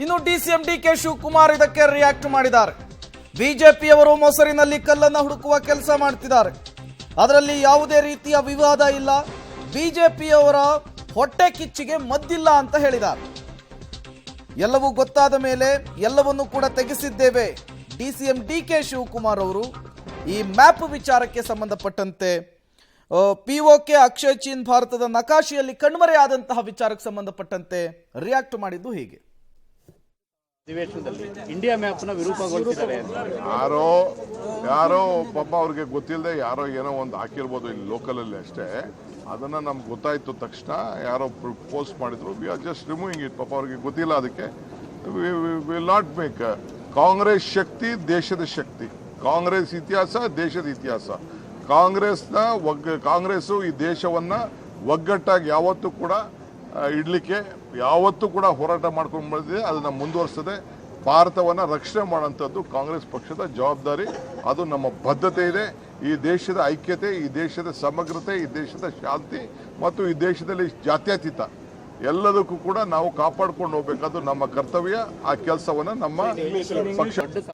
ಇನ್ನು DCM DK Shivakumar ಇದಕ್ಕೆ react ಮಾಡಿದ್ದಾರೆ. ಬಿಜೆಪಿಯವರು ಮೊಸರಿನಲ್ಲಿ ಕಲ್ಲನ್ನು ಹುಡುಕುವ ಕೆಲಸ ಮಾಡ್ತಿದ್ದಾರೆ. ಅದರಲ್ಲಿ ಯಾವುದೇ ರೀತಿಯ ವಿವಾದ ಇಲ್ಲ. ಬಿಜೆಪಿಯವರ ಹೊಟ್ಟೆ ಕಿಚ್ಚಿಗೆ ಮದ್ದಿಲ್ಲ ಅಂತ ಹೇಳಿದ್ದಾರೆ. ಎಲ್ಲವೂ ಗೊತ್ತಾದ ಮೇಲೆ ಎಲ್ಲವನ್ನೂ ಕೂಡ ತೆಗೆಸಿದ್ದೇವೆ. ಡಿಸಿಎಂ ಡಿಕೆ ಶಿವಕುಮಾರ್ ಅವರು ಈ ಮ್ಯಾಪ್ ವಿಚಾರಕ್ಕೆ ಸಂಬಂಧಪಟ್ಟಂತೆ ಪಿಒಕೆ ಅಕ್ಷಯ್ ಚೀನ್ ಭಾರತದ ನಕಾಶೆಯಲ್ಲಿ ಕಣ್ಮರೆಯಾದಂತಹ ವಿಚಾರಕ್ಕೆ ಸಂಬಂಧಪಟ್ಟಂತೆ ರಿಯಾಕ್ಟ್ ಮಾಡಿದ್ದು ಹೀಗೆ. ಇಂಡಿಯಾ ಮ್ಯಾಪ್ ನ ವಿರೂಪಗೊಳಿಸಿದ್ದಾರೆ. ಯಾರೋ ಪಾಪ ಅವ್ರಿಗೆ ಗೊತ್ತಿಲ್ಲದೆ ಯಾರೋ ಏನೋ ಒಂದು ಹಾಕಿರ್ಬೋದು ಇಲ್ಲಿ ಲೋಕಲ್ ಅಲ್ಲಿ ಅಷ್ಟೇ. ಅದನ್ನ ನಮ್ಗೆ ಗೊತ್ತಾಯ್ತು ತಕ್ಷಣ ಯಾರೋ ಪೋಸ್ಟ್ ಮಾಡಿದ್ರು. We are just removing it. ಪಾಪ ಅವ್ರಿಗೆ ಗೊತ್ತಿಲ್ಲ. ಅದಕ್ಕೆ ವಿಲ್ ನಾಟ್ ಮೇಕ್. ಕಾಂಗ್ರೆಸ್ ಶಕ್ತಿ ದೇಶದ ಶಕ್ತಿ, ಕಾಂಗ್ರೆಸ್ ಇತಿಹಾಸ ದೇಶದ ಇತಿಹಾಸ. ಕಾಂಗ್ರೆಸ್ಸು ಈ ದೇಶವನ್ನ ಒಗ್ಗಟ್ಟಾಗಿ ಯಾವತ್ತೂ ಕೂಡ ಇಡ್ಲಿಕ್ಕೆ ಯಾವತ್ತೂ ಕೂಡ ಹೋರಾಟ ಮಾಡ್ಕೊಂಡು ಬಂದಿದೆ. ಅದನ್ನ ಮುಂದುವರಿಸ್ತದೆ. ಭಾರತವನ್ನ ರಕ್ಷಣೆ ಮಾಡುವಂಥದ್ದು ಕಾಂಗ್ರೆಸ್ ಪಕ್ಷದ ಜವಾಬ್ದಾರಿ. ಅದು ನಮ್ಮ ಬದ್ಧತೆ ಇದೆ. ಈ ದೇಶದ ಐಕ್ಯತೆ, ಈ ದೇಶದ ಸಮಗ್ರತೆ, ಈ ದೇಶದ ಶಾಂತಿ ಮತ್ತು ಈ ದೇಶದಲ್ಲಿ ಜಾತ್ಯತೀತ ಎಲ್ಲದಕ್ಕೂ ಕೂಡ ನಾವು ಕಾಪಾಡ್ಕೊಂಡು ಹೋಗ್ಬೇಕಾದ್ದು ನಮ್ಮ ಕರ್ತವ್ಯ. ಆ ಕೆಲಸವನ್ನ ನಮ್ಮ ಪಕ್ಷ